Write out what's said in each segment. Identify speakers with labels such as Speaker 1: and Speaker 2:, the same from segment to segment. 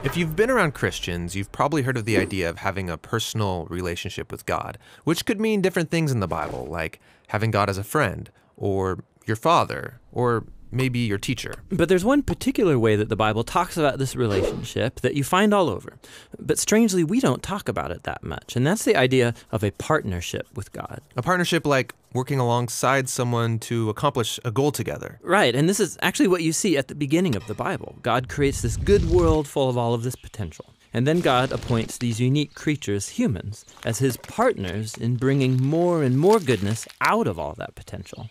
Speaker 1: If you've been around Christians, you've probably heard of the idea of having a personal relationship with God, which could mean different things in the Bible, like having God as a friend, or your father, or maybe your teacher.
Speaker 2: But there's one particular way that the Bible talks about this relationship that you find all over. But strangely, we don't talk about it that much, and that's the idea of a partnership with God.
Speaker 1: A partnership like working alongside someone to accomplish a goal together.
Speaker 2: Right, and this is actually what you see at the beginning of the Bible. God creates this good world full of all of this potential. And then God appoints these unique creatures, humans, as his partners in bringing more and more goodness out of all that potential.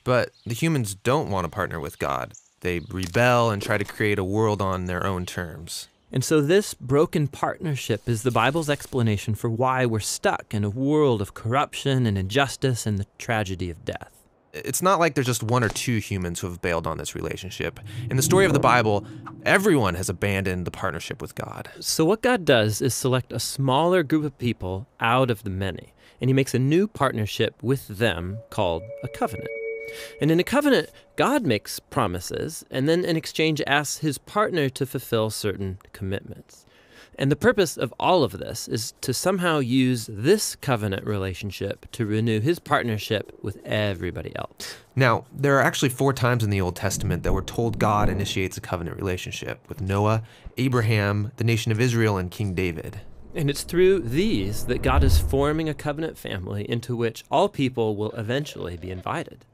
Speaker 1: But the humans don't want to partner with God. They rebel and try to create a world on their own terms.
Speaker 2: And so this broken partnership is the Bible's explanation for why we're stuck in a world of corruption and injustice and the tragedy of death.
Speaker 1: It's not like there's just one or two humans who have bailed on this relationship. In the story of the Bible, everyone has abandoned the partnership with God.
Speaker 2: So what God does is select a smaller group of people out of the many, and he makes a new partnership with them called a covenant. And in a covenant, God makes promises, and then in exchange asks his partner to fulfill certain commitments. And the purpose of all of this is to somehow use this covenant relationship to renew his partnership with everybody else.
Speaker 1: Now, there are actually 4 times in the Old Testament that we're told God initiates a covenant relationship with Noah, Abraham, the nation of Israel, and King David.
Speaker 2: And it's through these that God is forming a covenant family into which all people will eventually be invited.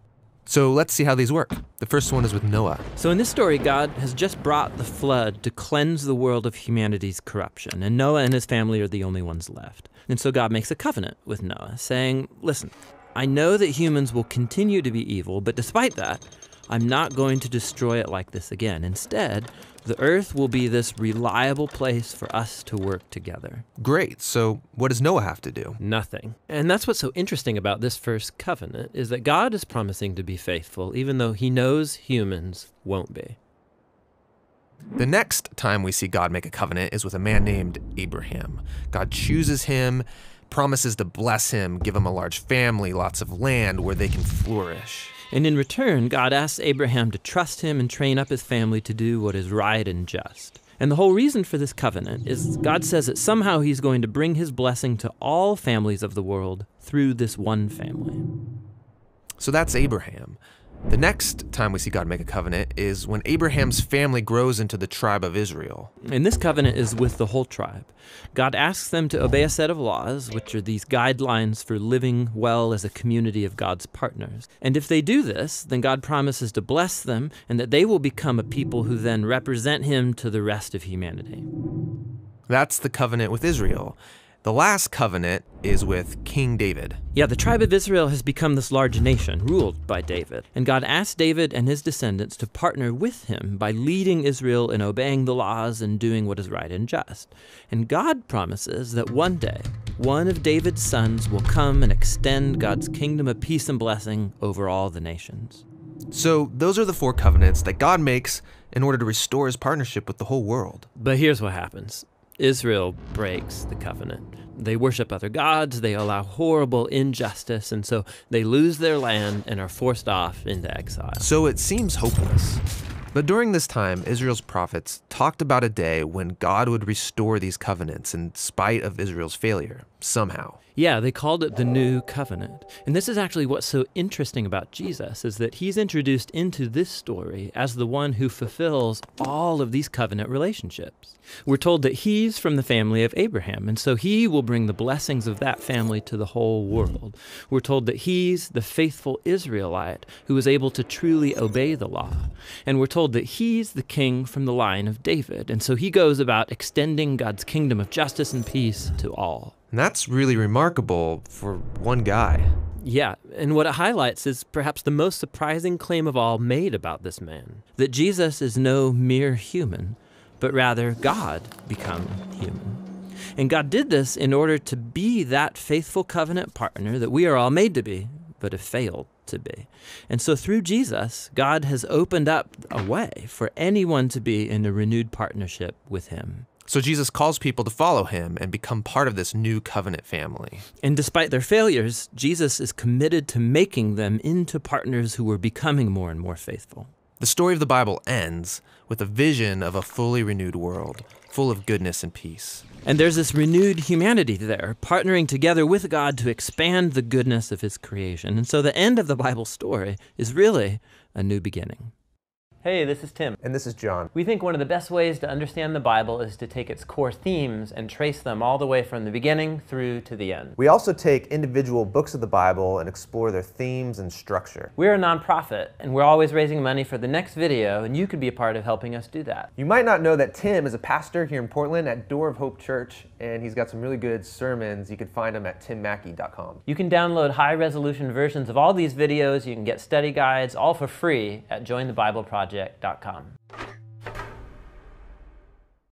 Speaker 1: So let's see how these work. The first one is with Noah.
Speaker 2: So in this story, God has just brought the flood to cleanse the world of humanity's corruption, and Noah and his family are the only ones left. And so God makes a covenant with Noah, saying, listen, I know that humans will continue to be evil, but despite that, I'm not going to destroy it like this again. Instead, the earth will be this reliable place for us to work together.
Speaker 1: Great. So what does Noah have to do?
Speaker 2: Nothing. And that's what's so interesting about this first covenant, is that God is promising to be faithful, even though he knows humans won't be.
Speaker 1: The next time we see God make a covenant is with a man named Abraham. God chooses him, promises to bless him, give him a large family, lots of land where they can flourish.
Speaker 2: And in return, God asks Abraham to trust him and train up his family to do what is right and just. And the whole reason for this covenant is God says that somehow he's going to bring his blessing to all families of the world through this one family.
Speaker 1: So that's Abraham. The next time we see God make a covenant is when Abraham's family grows into the tribe of Israel.
Speaker 2: And this covenant is with the whole tribe. God asks them to obey a set of laws, which are these guidelines for living well as a community of God's partners. And if they do this, then God promises to bless them and that they will become a people who then represent him to the rest of humanity.
Speaker 1: That's the covenant with Israel. The last covenant is with King David.
Speaker 2: Yeah, the tribe of Israel has become this large nation ruled by David. And God asked David and his descendants to partner with him by leading Israel in obeying the laws and doing what is right and just. And God promises that one day, one of David's sons will come and extend God's kingdom of peace and blessing over all the nations.
Speaker 1: So those are the 4 covenants that God makes in order to restore his partnership with the whole world.
Speaker 2: But here's what happens. Israel breaks the covenant. They worship other gods, they allow horrible injustice, and so they lose their land and are forced off into exile.
Speaker 1: So it seems hopeless. But during this time, Israel's prophets talked about a day when God would restore these covenants in spite of Israel's failure, somehow.
Speaker 2: Yeah, they called it the New Covenant. And this is actually what's so interesting about Jesus, is that he's introduced into this story as the one who fulfills all of these covenant relationships. We're told that he's from the family of Abraham, and so he will bring the blessings of that family to the whole world. We're told that he's the faithful Israelite who was able to truly obey the law. And we're told that he's the king from the line of David, and so he goes about extending God's kingdom of justice and peace to all.
Speaker 1: And that's really remarkable for one guy.
Speaker 2: Yeah, and what it highlights is perhaps the most surprising claim of all made about this man, that Jesus is no mere human, but rather God become human. And God did this in order to be that faithful covenant partner that we are all made to be, but have failed to be. And so through Jesus, God has opened up a way for anyone to be in a renewed partnership with him.
Speaker 1: So Jesus calls people to follow him and become part of this new covenant family.
Speaker 2: And despite their failures, Jesus is committed to making them into partners who are becoming more and more faithful.
Speaker 1: The story of the Bible ends with a vision of a fully renewed world, full of goodness and peace.
Speaker 2: And there's this renewed humanity there, partnering together with God to expand the goodness of his creation. And so the end of the Bible story is really a new beginning. Hey, this is Tim.
Speaker 3: And this is John.
Speaker 2: We think one of the best ways to understand the Bible is to take its core themes and trace them all the way from the beginning through to the end.
Speaker 3: We also take individual books of the Bible and explore their themes and structure.
Speaker 2: We're a nonprofit, and we're always raising money for the next video, and you could be a part of helping us do that.
Speaker 3: You might not know that Tim is a pastor here in Portland at Door of Hope Church, and he's got some really good sermons. You can find them at timmackey.com.
Speaker 2: You can download high-resolution versions of all these videos. You can get study guides, all for free at jointhebibleproject.com.